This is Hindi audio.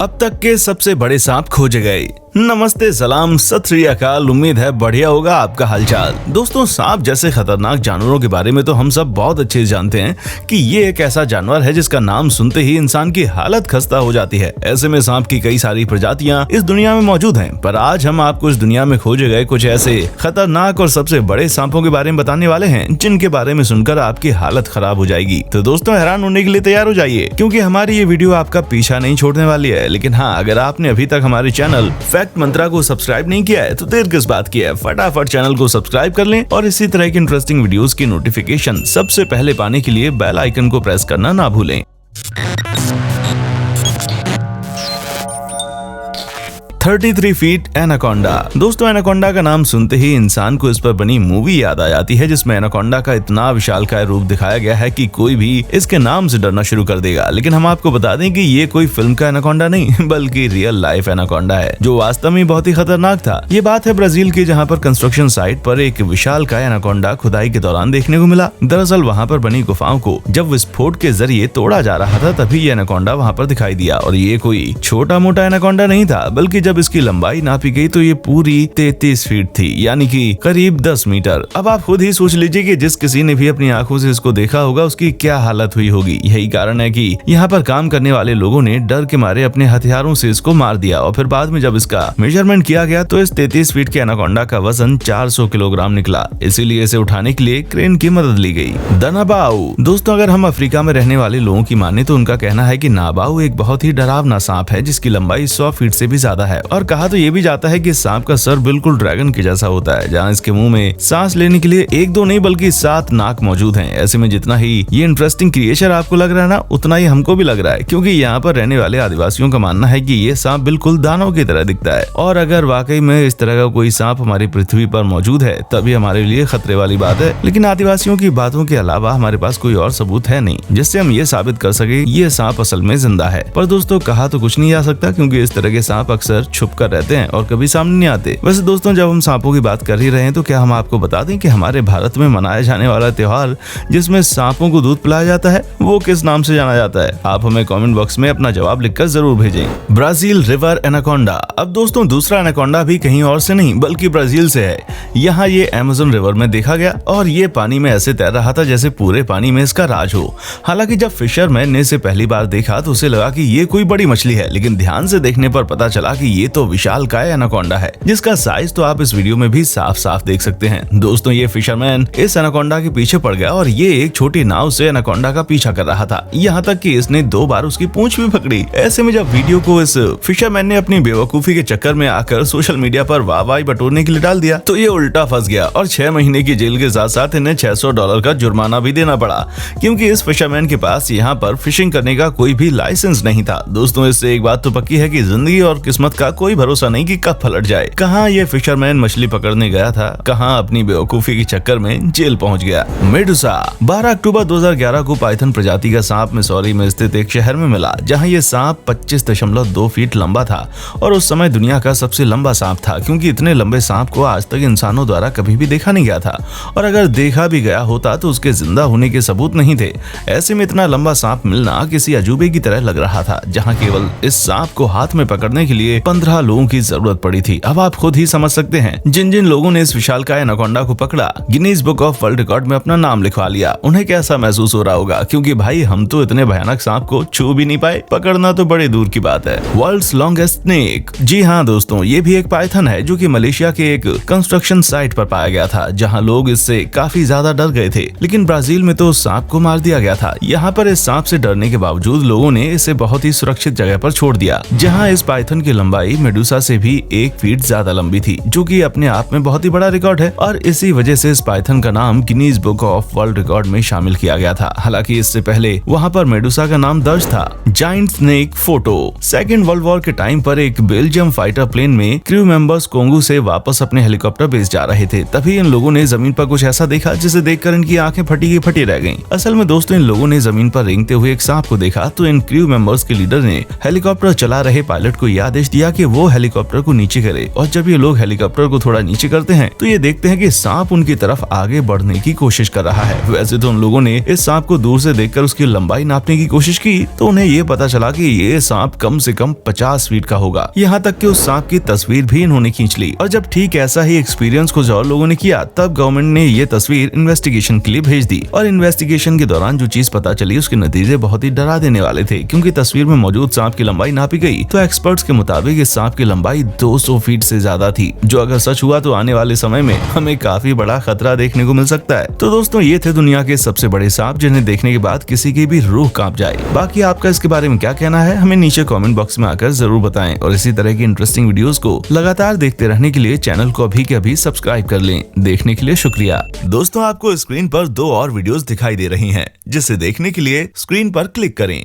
अब तक के सबसे बड़े सांप खोजे गए। नमस्ते, सलाम, सत श्री अकाल। उम्मीद है बढ़िया होगा आपका हालचाल। दोस्तों, सांप जैसे खतरनाक जानवरों के बारे में तो हम सब बहुत अच्छे से जानते हैं कि ये एक ऐसा जानवर है जिसका नाम सुनते ही इंसान की हालत खस्ता हो जाती है। ऐसे में सांप की कई सारी प्रजातियां इस दुनिया में मौजूद हैं, पर आज हम आपको इस दुनिया में खोजे गए कुछ ऐसे खतरनाक और सबसे बड़े सांपों के बारे में बताने वाले हैं जिनके बारे में सुनकर आपकी हालत खराब हो जाएगी। तो दोस्तों, हैरान होने के लिए तैयार हो जाइए, क्योंकि हमारी ये वीडियो आपका पीछा नहीं छोड़ने वाली है। लेकिन हाँ, अगर आपने अभी तक हमारे चैनल फैक्ट मंत्रा को सब्सक्राइब नहीं किया है तो देर किस बात की है, फटाफट चैनल को सब्सक्राइब कर लें और इसी तरह की इंटरेस्टिंग वीडियोस की नोटिफिकेशन सबसे पहले पाने के लिए बेल आइकन को प्रेस करना ना भूलें। 33 फीट एनाकोंडा। दोस्तों, एनाकोंडा का नाम सुनते ही इंसान को इस पर बनी मूवी याद आ जाती है, जिसमें एनाकोंडा का इतना विशालकाय रूप दिखाया गया है कि कोई भी इसके नाम से डरना शुरू कर देगा। लेकिन हम आपको बता दें कि ये कोई फिल्म का एनाकोंडा नहीं बल्कि रियल लाइफ एनाकोंडा है, जो वास्तव में बहुत ही खतरनाक था। ये बात है ब्राजील की, जहाँ पर कंस्ट्रक्शन साइट पर एक विशालकाय एनाकोंडा खुदाई के दौरान देखने को मिला। दरअसल वहाँ पर बनी गुफाओं को जब विस्फोट के जरिए तोड़ा जा रहा था, तभी ये एनाकोंडा वहाँ पर दिखाई दिया। और ये कोई छोटा मोटा एनाकोंडा नहीं था, बल्कि जब इसकी लंबाई नापी गई तो ये पूरी 33 फीट थी, यानी कि करीब 10 मीटर। अब आप खुद ही सोच लीजिए कि जिस किसी ने भी अपनी आंखों से इसको देखा होगा उसकी क्या हालत हुई होगी। यही कारण है कि यहाँ पर काम करने वाले लोगों ने डर के मारे अपने हथियारों से इसको मार दिया। और फिर बाद में जब इसका मेजरमेंट किया गया तो इस 33 फीट के एनाकोंडा का वजन 400 किलोग्राम निकला। इसीलिए इसे उठाने के लिए क्रेन की मदद ली गई। द नाबाऊ। दोस्तों, अगर हम अफ्रीका में रहने वाले लोगों की माने तो उनका कहना है कि नाबाऊ एक बहुत ही डरावना सांप है, जिसकी लंबाई 100 फीट से भी ज्यादा है। और कहा तो ये भी जाता है कि सांप का सर बिल्कुल ड्रैगन के जैसा होता है, जहां इसके मुंह में सांस लेने के लिए 1-2 नहीं बल्कि 7 नाक मौजूद हैं। ऐसे में जितना ही ये इंटरेस्टिंग क्रिएचर आपको लग रहा है ना, उतना ही हमको भी लग रहा है, क्योंकि यहाँ पर रहने वाले आदिवासियों का मानना है कि ये सांप बिल्कुल दानव की तरह दिखता है। और अगर वाकई में इस तरह का कोई सांप हमारी पृथ्वी पर मौजूद है तभी हमारे लिए खतरे वाली बात है। लेकिन आदिवासियों की बातों के अलावा हमारे पास कोई और सबूत है नहीं जिससे हम ये साबित कर सके ये सांप असल में जिंदा है। पर दोस्तों, कहा तो कुछ नहीं जा सकता, क्योंकि इस तरह के सांप अक्सर छुप कर रहते हैं और कभी सामने नहीं आते। वैसे दोस्तों, जब हम सांपों की बात कर ही रहे हैं तो क्या हम आपको बता दें कि हमारे भारत में मनाया जाने वाला त्योहार जिसमें सांपों को दूध पिलाया जाता है वो किस नाम से जाना जाता है? आप हमें कमेंट बॉक्स में अपना जवाब लिखकर जरूर भेजें। Brazil river anaconda. अब दोस्तों, दूसरा एनाकोंडा भी कहीं और से नहीं बल्कि ब्राजील से है। यहाँ ये अमेज़न रिवर में देखा गया और ये पानी में ऐसे तैर रहा था जैसे पूरे पानी में इसका राज हो। हालांकि जब फिशरमैन ने इसे पहली बार देखा तो उसे लगा कि ये कोई बड़ी मछली है, लेकिन ध्यान से देखने पर पता चला कि ये तो विशालकाय एनाकोंडा है, जिसका साइज तो आप इस वीडियो में भी साफ साफ देख सकते हैं। दोस्तों, ये फिशरमैन इस एनाकोंडा के पीछे पड़ गया और ये एक छोटी नाव से एनाकोंडा का पीछा कर रहा था, यहाँ तक कि इसने 2 बार उसकी पूंछ भी पकड़ी। ऐसे में जब वीडियो को इस फिशरमैन ने अपनी बेवकूफी के चक्कर में आकर सोशल मीडिया पर वाहवाही बटोरने के लिए डाल दिया तो ये उल्टा फंस गया और 6 महीने की जेल के साथ साथ इन्हें $600 का जुर्माना भी देना पड़ा, क्योंकि इस फिशरमैन के पास यहाँ पर फिशिंग करने का कोई भी लाइसेंस नहीं था। दोस्तों, इससे एक बात तो पक्की है कि जिंदगी और किस्मत का कोई भरोसा नहीं कि कब पलट जाए। कहाँ ये फिशरमैन मछली पकड़ने गया था, कहाँ अपनी बेवकूफी के चक्कर में जेल पहुंच गया। मेडुसा। 12 अक्टूबर 2011 को पाइथन प्रजाति का सांप मिसौरी में स्थित एक शहर में मिला, जहां ये सांप 25.2 फीट लंबा था और उस समय दुनिया का सबसे लंबा सांप था, क्योंकि इतने लंबे सांप को आज तक इंसानों द्वारा कभी भी देखा नहीं गया था, और अगर देखा भी गया होता तो उसके जिंदा होने के सबूत नहीं थे। ऐसे में इतना लंबा सांप मिलना किसी अजूबे की तरह लग रहा था, जहाँ केवल इस सांप को हाथ में पकड़ने के लिए 15 लोगों की जरूरत पड़ी थी। अब आप खुद ही समझ सकते हैं, जिन जिन लोगों ने इस विशालकाय एनाकोंडा को पकड़ा, Guinness book of world record में अपना नाम लिखवा लिया, उन्हें कैसा महसूस हो रहा होगा, क्योंकि भाई हम तो इतने भयानक सांप को छू भी नहीं पाए, पकड़ना तो बड़े दूर की बात है। World's longest snake. जी हाँ दोस्तों, ये भी एक पाइथन है जो कि मलेशिया के एक कंस्ट्रक्शन साइट पर पाया गया था, जहाँ लोग इससे काफी ज्यादा डर गए थे। लेकिन ब्राजील में तो सांप को मार दिया गया था। यहाँ पर इस सांप से डरने के बावजूद लोगों ने इसे बहुत ही सुरक्षित जगह पर छोड़ दिया, जहाँ इस पाइथन की लंबाई मेडुसा से भी 1 फीट ज्यादा लंबी थी, जो कि अपने आप में बहुत ही बड़ा रिकॉर्ड है। और इसी वजह से इस पाइथन का नाम Guinness book of world record में शामिल किया गया था। हालांकि इससे पहले वहां पर मेडुसा का नाम दर्ज था। Giant snake photo. Second world war के टाइम पर एक बेल्जियम फाइटर प्लेन में क्रू मेंबर्स कोंगो से वापस अपने हेलीकॉप्टर बेस जा रहे थे, तभी इन लोगों ने जमीन पर कुछ ऐसा देखा जिसे देखकर इनकी आंखें फटी की फटी रह गईं। असल में दोस्तों, इन लोगों ने जमीन पर रेंगते हुए एक सांप को देखा तो इन क्रू मेंबर्स के लीडर ने हेलीकॉप्टर चला रहे पायलट को यह आदेश दिया ताकि वो हेलीकॉप्टर को नीचे करे। और जब ये लोग हेलीकॉप्टर को थोड़ा नीचे करते हैं तो ये देखते हैं कि सांप उनकी तरफ आगे बढ़ने की कोशिश कर रहा है। वैसे तो उन लोगों ने इस सांप को दूर से देखकर उसकी लंबाई नापने की कोशिश की तो उन्हें ये पता चला कि ये सांप कम से कम 50 फीट का होगा। यहाँ तक कि उस सांप की तस्वीर भी इन्होंने खींच ली। और जब ठीक ऐसा ही एक्सपीरियंस कुछ और लोगों ने किया तब गवर्नमेंट ने ये तस्वीर इन्वेस्टिगेशन के लिए भेज दी। और इन्वेस्टिगेशन के दौरान जो चीज पता चली उसके नतीजे बहुत ही डरा देने वाले थे, क्योंकि तस्वीर में मौजूद सांप की लंबाई नापी गई तो एक्सपर्ट्स के मुताबिक इस सांप की लंबाई 200 फीट से ज्यादा थी, जो अगर सच हुआ तो आने वाले समय में हमें काफी बड़ा खतरा देखने को मिल सकता है। तो दोस्तों ये थे दुनिया के सबसे बड़े सांप जिन्हें देखने के बाद किसी की भी रूह कांप जाए। बाकी आपका इसके बारे में क्या कहना है हमें नीचे कमेंट बॉक्स में आकर जरूर बताएं। और इसी तरह की इंटरेस्टिंग वीडियोस को लगातार देखते रहने के लिए चैनल को अभी के अभी सब्सक्राइब कर लें। देखने के लिए शुक्रिया। दोस्तों आपको स्क्रीन पर 2 और वीडियोस दिखाई दे रही हैं, जिसे देखने के लिए स्क्रीन पर क्लिक करें।